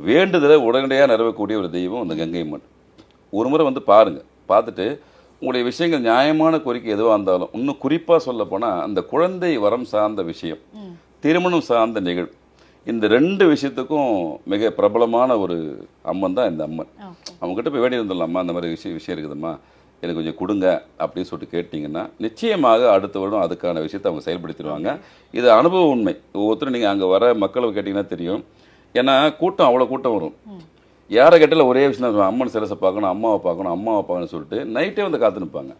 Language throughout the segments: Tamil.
வேண்டுதலை உடனடியாக நிறைவேறக்கூடிய ஒரு தெய்வம் அந்த கங்கை அம்மன். ஒரு முறை வந்து பாருங்கள், பார்த்துட்டு உங்களுடைய விஷயங்கள் நியாயமான கோரிக்கை எதுவாக இருந்தாலும், இன்னும் குறிப்பாக சொல்ல போனால் அந்த குழந்தை வரம் சார்ந்த விஷயம், திருமணம் சார்ந்த நிகழ்வு, இந்த 2 விஷயத்துக்கும் மிக பிரபலமான ஒரு அம்மன் தான் இந்த அம்மன். அவங்ககிட்ட போய் வேண்டி வந்துடலாமா, அந்த மாதிரி விஷயம் இருக்குதும்மா, எனக்கு கொஞ்சம் கொடுங்க அப்படின்னு சொல்லிட்டு கேட்டிங்கன்னா நிச்சயமாக அடுத்த வருடம் அதுக்கான விஷயத்தை அவங்க செயல்படுத்திடுவாங்க. இது அனுபவ உண்மை. ஒவ்வொருத்தரும் நீங்கள் அங்கே வர மக்களை கேட்டிங்கன்னா தெரியும். ஏன்னா கூட்டம் அவ்வளோ கூட்டம் வரும். யாரை கேட்டாலும் ஒரே விஷயம் தான், அம்மன் சிரசை பார்க்கணும், அம்மாவை பார்க்கணும், அம்மாவை பார்க்கணும்னு சொல்லிட்டு நைட்டே வந்து காத்து நிற்பாங்க.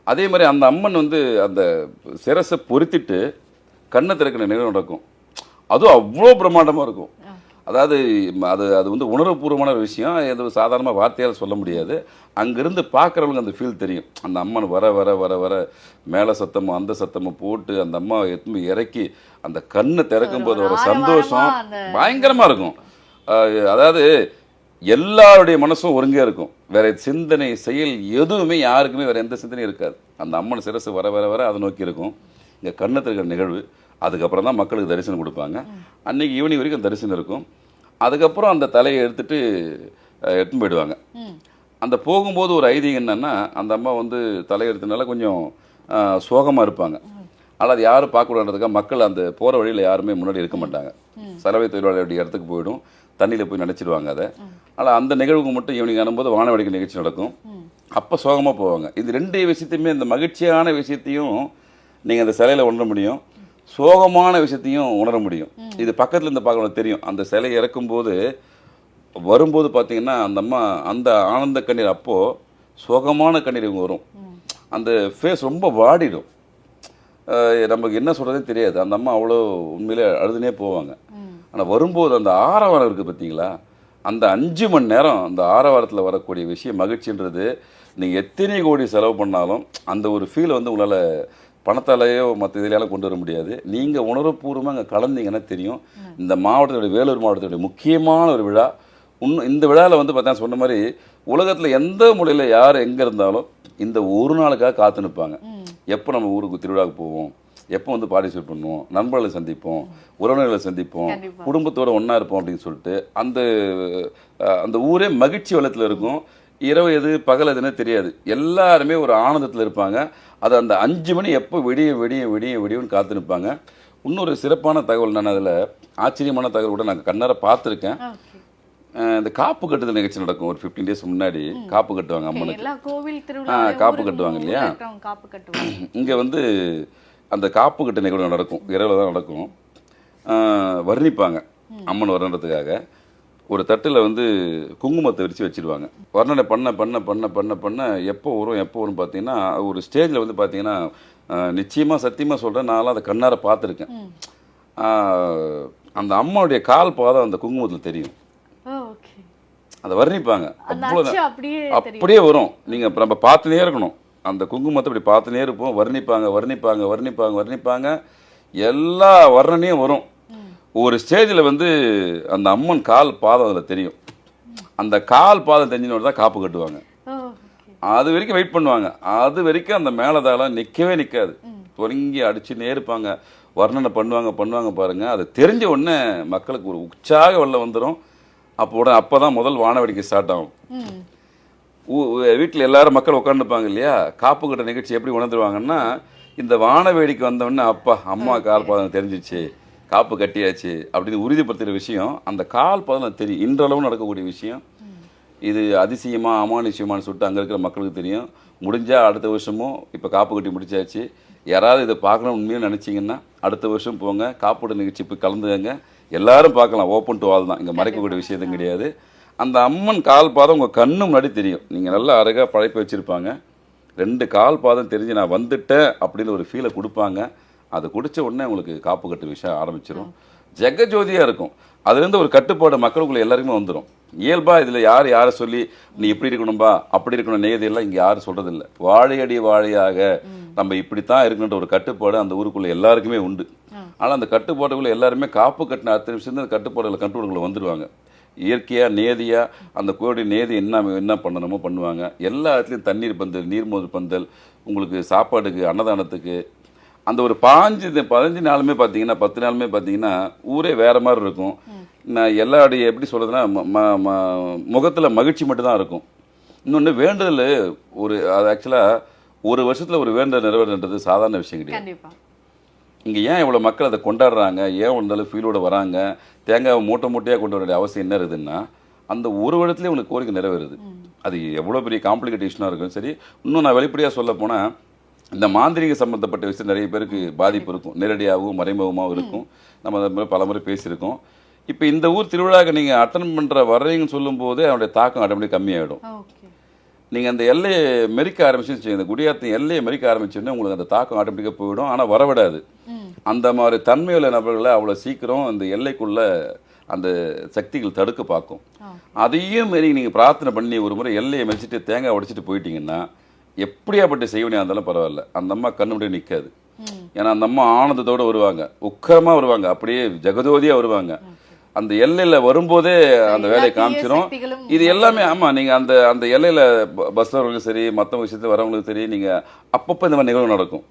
அதே மாதிரி அந்த அம்மன் வந்து அந்த சிரசை பொருத்திட்டு கண்ணை திறக்கிற நிகழ்வு நடக்கும். அதுவும் அவ்வளோ பிரம்மாண்டமாக இருக்கும். அதாவது அது அது வந்து உணர்வுபூர்வமான ஒரு விஷயம். அது சாதாரணமாக வார்த்தையால் சொல்ல முடியாது. அங்கேருந்து பார்க்குறவங்களுக்கு அந்த ஃபீல் தெரியும். அந்த அம்மன் வர வர வர வர மேலே சத்தமும் அந்த சத்தமும் போட்டு அந்த அம்மாவை எத்தனை இறக்கி அந்த கண்ணை திறக்கும் போது ஒரு சந்தோஷம் பயங்கரமாக இருக்கும். அதாவது எல்லாருடைய மனசும் ஒருங்கே இருக்கும். வேற சிந்தனை செயல் எதுவுமே யாருக்குமே வேற எந்த சிந்தனையும் இருக்காது. அந்த அம்மன் சிரசு வர வர வர அதை நோக்கி இருக்கும். இங்கே கண்ணை திறக்கிற நிகழ்வு. அதுக்கப்புறம் தான் மக்களுக்கு தரிசனம் கொடுப்பாங்க. அன்றைக்கி ஈவினிங் வரைக்கும் தரிசனம் இருக்கும். அதுக்கப்புறம் அந்த தலையை எடுத்துன்னு போயிடுவாங்க. அந்த போகும்போது ஒரு ஐதீகம் என்னென்னா, அந்த அம்மா வந்து தலையை எடுத்தனால கொஞ்சம் சோகமாக இருப்பாங்க. ஆனால் அது யாரும் பார்க்கக்கூடாதுக்காக மக்கள் அந்த போகிற வழியில் யாருமே முன்னாடி இருக்க மாட்டாங்க. சலவை தொழிலாளருடைய இடத்துக்கு போயிடும், தண்ணியில் போய் நினச்சிடுவாங்க அதை. ஆனால் அந்த நிகழ்வுக்கு மட்டும் ஈவினிங் ஆனும்போது வானவேடிக்கை நிகழ்ச்சி நடக்கும். அப்போ சோகமாக போவாங்க. இது 2 விஷயத்தையுமே, இந்த மகிழ்ச்சியான விஷயத்தையும் நீங்கள் அந்த சிலையில் உணர முடியும், சோகமான விஷயத்தையும் உணர முடியும். இது பக்கத்தில் இருந்து பார்க்கணும் தெரியும். அந்த சிலை இறக்கும்போது வரும்போது பார்த்தீங்கன்னா அந்த அம்மா அந்த ஆனந்த கண்ணீர், அப்போது சோகமான கண்ணீர் இவங்க வரும். அந்த ஃபேஸ் ரொம்ப வாடிடும். நமக்கு என்ன சொல்கிறதே தெரியாது. அந்த அம்மா அவ்வளோ உண்மையிலே அழுதுனே போவாங்க. ஆனால் வரும்போது அந்த ஆரவாரம் இருக்குது பார்த்தீங்களா, அந்த 5 மணி நேரம் அந்த ஆரவாரத்தில் வரக்கூடிய விஷயம் மகிழ்ச்சின்றது நீங்கள் எத்தனை கோடி செலவு பண்ணாலும் அந்த ஒரு ஃபீல் வந்து உங்களால் பணத்தாலேயோ மற்ற இதிலாலும் கொண்டு வர முடியாது. நீங்கள் உணர்வுபூர்வமாக அங்கே கலந்தீங்கன்னா தெரியும். இந்த மாவட்டத்துடைய, வேலூர் மாவட்டத்துடைய முக்கியமான ஒரு விழா. இந்த விழாவில் வந்து பார்த்தீங்கன்னா சொன்ன மாதிரி உலகத்தில் எந்த மூலையில் யார் எங்கே இருந்தாலும் இந்த ஒரு நாளுக்காக காத்து நிற்பாங்க. எப்போ நம்ம ஊருக்கு திருவிழாவுக்கு போவோம், எப்போ வந்து பார்ட்டிசிபேட் பண்ணுவோம், நண்பர்களை சந்திப்போம், உறவினர்களை சந்திப்போம், குடும்பத்தோடு ஒன்றா இருப்போம் அப்படின்னு சொல்லிட்டு அந்த ஊரே மகிழ்ச்சி வெள்ளத்தில் இருக்கும். இரவு எது பகல் எதுன்னு தெரியாது. எல்லாருமே ஒரு ஆனந்தத்தில் இருப்பாங்க. அது அந்த 5 மணி எப்போ விடிய விடிய விடிய விடியும்னு காத்து நிற்பாங்க. இன்னொரு சிறப்பான தகவல் நான் அதில் ஆச்சரியமான தகவல் கூட நான் கண்ணார பார்த்துருக்கேன். இந்த காப்பு கட்டுதல் நிகழ்ச்சி நடக்கும். ஒரு 15 டேஸ் முன்னாடி காப்பு கட்டுவாங்க அம்மனுக்கு. காப்பு கட்டுவாங்க இல்லையா, இங்கே வந்து அந்த காப்பு கட்டு நிகழ்வு நடக்கும். இரவில் தான் நடக்கும். வர்ணிப்பாங்க அம்மன் வர்ணன்றதுக்காக. ஒரு தட்டில் வந்து குங்குமத்தை விரித்து வச்சுருவாங்க. வர்ணனை பண்ண பண்ண பண்ண பண்ண பண்ண எப்போ வரும் பார்த்தீங்கன்னா, ஒரு ஸ்டேஜில் வந்து பார்த்தீங்கன்னா நிச்சயமாக சத்தியமாக சொல்கிறேன், நான்லாம் அதை கண்ணார பார்த்துருக்கேன். அந்த அம்மாவுடைய கால் பாதம் அந்த குங்குமத்தில் தெரியும். அதை வர்ணிப்பாங்க. அப்படியே வரும். நீங்கள் நம்ம பார்த்துனே இருக்கணும். அந்த குங்குமத்தை இப்படி பார்த்துனே இருப்போம். வர்ணிப்பாங்க வர்ணிப்பாங்க வர்ணிப்பாங்க வர்ணிப்பாங்க எல்லா வர்ணனையும் வரும். ஒரு ஸ்டேஜில் வந்து அந்த அம்மன் கால் பாதம் அதில் தெரியும். அந்த கால் பாதம் தெரிஞ்சினோட தான் காப்பு கட்டுவாங்க. அது வரைக்கும் வெயிட் பண்ணுவாங்க. அது வரைக்கும் அந்த மேலதாளம் நிற்கவே நிற்காது. தொடங்கி அடிச்சுன்னே இருப்பாங்க. வர்ணனை பண்ணுவாங்க பாருங்கள். அது தெரிஞ்ச உடனே மக்களுக்கு ஒரு உற்சாக வெள்ளம் வந்துடும். அப்போ தான் முதல் வானவேடிக்கை ஸ்டார்ட் ஆகும். வீட்டில் எல்லாரும் மக்கள் உட்காந்துருப்பாங்க இல்லையா, காப்பு கட்ட நிகழ்ச்சி எப்படி உணர்ந்துருவாங்கன்னா, இந்த வானவேடிக்கை வந்தோடனே அப்பா அம்மா கால் பாதம் தெரிஞ்சிச்சு, காப்பு கட்டியாச்சு அப்படின்னு உறுதிப்படுத்துகிற விஷயம் அந்த கால் பாதம் தெரியும். இன்றளவும் நடக்கக்கூடிய விஷயம் இது. அதிசயமாக அமானுஷ்யமானு சொல்லிட்டு அங்கே இருக்கிற மக்களுக்கு தெரியும். முடிஞ்சால் அடுத்த வருஷமும் இப்போ காப்பு கட்டி முடிச்சாச்சு, யாராவது இதை பார்க்கணும் உண்மையாக நினச்சிங்கன்னா அடுத்த வருஷம் போங்க, காப்பீடு நிகழ்ச்சி போய் கலந்துங்க. எல்லாரும் பார்க்கலாம். ஓப்பன் டு ஆல் தான். இங்கே மறைக்கக்கூடிய விஷயத்தும் கிடையாது. அந்த அம்மன் கால் பாதம் உங்கள் கண்ணு முன்னாடி தெரியும். நீங்கள் நல்லா அழகாக பழைப்பு வச்சுருப்பாங்க. 2 கால் பாதம் தெரிஞ்சு நான் வந்துட்டேன் அப்படின்னு ஒரு ஃபீலை கொடுப்பாங்க. அது குடித்த உடனே உங்களுக்கு காப்பு கட்டு விஷயம் ஆரம்பிச்சிடும். ஜெகஜோதியாக இருக்கும். அதுலேருந்து ஒரு கட்டுப்பாடு மக்களுக்குள்ள எல்லாருக்குமே வந்துடும். இயல்பாக இதில் யாரை சொல்லி நீ இப்படி இருக்கணும்பா அப்படி இருக்கணும் நேதியெல்லாம் இங்கே யாரும் சொல்கிறதில்ல. வாழையடி வாழையாக நம்ம இப்படித்தான் இருக்கணுன்ற ஒரு கட்டுப்பாடு அந்த ஊருக்குள்ளே எல்லாருக்குமே உண்டு. ஆனால் அந்த கட்டுப்பாடுக்குள்ளே எல்லாருமே காப்பு கட்டின அத்தனை விஷயம் அந்த கட்டுப்பாடுகளை கண்ட்ரோலுக்குள்ளே வந்துடுவாங்க. இயற்கையாக நேதியாக அந்த கோடி நேதி என்ன பண்ணணுமோ பண்ணுவாங்க. எல்லா இடத்துலையும் தண்ணீர் பந்தல், நீர்மோது பந்தல், உங்களுக்கு சாப்பாடுக்கு, அன்னதானத்துக்கு, அந்த ஒரு 15 நாளுமே பார்த்தீங்கன்னா 10 நாளுமே பார்த்தீங்கன்னா ஊரே வேற மாதிரி இருக்கும். நான் எல்லாருடைய எப்படி சொல்றதுன்னா முகத்துல மகிழ்ச்சி மட்டும் தான் இருக்கும். இன்னொன்று வேண்டுதல் அது ஆக்சுவலாக ஒரு வருஷத்துல ஒரு வேண்டுதல் நிறைவேறுன்றது சாதாரண விஷயம் கிடையாது. கண்டிப்பா. இங்கே ஏன் இவ்வளோ மக்கள் அதை கொண்டாடுறாங்க, ஏன் ஒன்றாலும் ஃபீலோட வராங்க, தேங்காவை மூட்டையாக கொண்டு வர வேண்டிய அவசியம் என்ன இருக்குதுன்னா, அந்த ஒரு வருடத்துலேயே உங்களுக்கு கோரிக்கை நிறைவேறுது. அது எவ்வளோ பெரிய காம்ப்ளிகேட்டேஷனாக இருக்கும். சரி, இன்னும் நான் வெளிப்படையாக சொல்ல போனால் இந்த மாந்திரிக சம்மந்தப்பட்ட விஷயம் நிறைய பேருக்கு பாதிப்பு இருக்கும். நேரடியாகவும் மறைமுகமாகவும் இருக்கும். நம்ம அதை மாதிரி பல முறை பேசியிருக்கோம். இப்போ இந்த ஊர் திருவிழாவுக்கு நீங்கள் அட்டன் பண்ணுற வர்றீங்கன்னு சொல்லும்போதே அவனுடைய தாக்கம் ஆட்டோமேட்டிக் கம்மியாகிடும். ஓகே. நீங்கள் அந்த எல்லையை மெரிக்க ஆரம்பிச்சுன்னு இந்த குடியாத்தின் எல்லையை மெரிக்க ஆரம்பிச்சோன்னே உங்களுக்கு அந்த தாக்கம் ஆட்டோமேட்டிக்காக போயிடும். ஆனால் வரவிடாது. அந்த மாதிரி தன்மையுள்ள நபர்களை அவ்வளோ சீக்கிரம் அந்த எல்லைக்குள்ள அந்த சக்திகள் தடுக்க பார்க்கும். அதையும் மாரி நீங்கள் பிரார்த்தனை பண்ணி ஒரு முறை எல்லையை மெரிச்சிட்டு தேங்காய் உடைச்சிட்டு போயிட்டீங்கன்னா எப்படியாப்பட்ட செய்வனையாக இருந்தாலும் பரவாயில்ல, அந்த அம்மா கண்ணு முடிய நிற்காது. ஏன்னா அந்த அம்மா ஆனந்தத்தோடு வருவாங்க, உக்கரமாக வருவாங்க, அப்படியே ஜெகஜோதியாக வருவாங்க. அந்த எல்லையில் வரும்போதே அந்த வேலையை காமிச்சிடும். இது எல்லாமே ஆமாம், நீங்கள் அந்த அந்த எல்லையில் பஸ்ஸில் வரவங்களுக்கும் சரி, மற்ற விஷயத்தில் வரவங்களுக்கும் சரி, நீங்கள் அப்பப்போ இந்த மாதிரி நிகழ்வு நடக்கும்.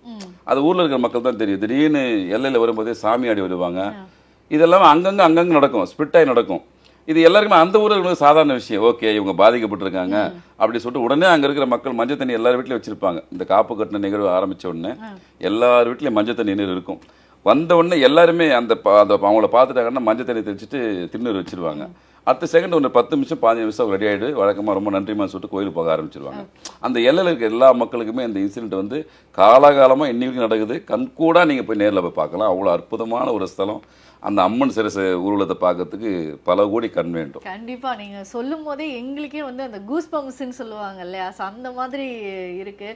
அது ஊரில் இருக்கிற மக்கள் தான் தெரியும். திடீர்னு எல்லையில் வரும்போதே சாமி ஆடி வருவாங்க. இதெல்லாம் அங்கங்கே நடக்கும், ஸ்பிரிட் ஆகி நடக்கும். இது எல்லாருக்குமே அந்த ஊரில் சாதாரண விஷயம். ஓகே, இவங்க பாதிக்கப்பட்டிருக்காங்க அப்படி சொல்லிட்டு உடனே அங்கே இருக்கிற மக்கள் மஞ்சள் தண்ணி எல்லார் வீட்லையும் வச்சிருப்பாங்க. இந்த காப்பு கட்டின நிகழ்வு ஆரம்பித்த உடனே எல்லார் வீட்லையும் மஞ்சள் தண்ணி நீர் இருக்கும். வந்த உடனே எல்லாருமே அந்த அவங்கள பார்த்துட்டாங்கன்னா மஞ்சள் தண்ணி தெளிச்சுட்டு திருநீர் வச்சிருவாங்க. அடுத்த செகண்ட் ஒரு 10 நிமிஷம் 15 நிமிஷம் ரெடி ஆகிடு வழக்கமாக ரொம்ப நன்றிமா சொல்லிட்டு கோயிலுக்கு போக ஆரம்பிச்சிருவாங்க. அந்த எல்லையில் இருக்க எல்லா மக்களுக்குமே இந்த இன்சிடென்ட் வந்து காலகாலமாக இன்னைக்கு நடக்குது. கண்கூடாக நீங்கள் போய் நேரில் போய் பார்க்கலாம். அவ்வளோ அற்புதமான ஒரு ஸ்தலம். அந்த அம்மன் சிரசு ஊர்வலத்தை பார்க்கறதுக்கு பல கோடி கண் வேண்டும். கண்டிப்பா நீங்க சொல்லும் போதே எங்களுக்கே வந்து அந்த கூஸ் பம்ப்ஸ்ன்னு சொல்லுவாங்க இல்லையா, அந்த மாதிரி இருக்கு.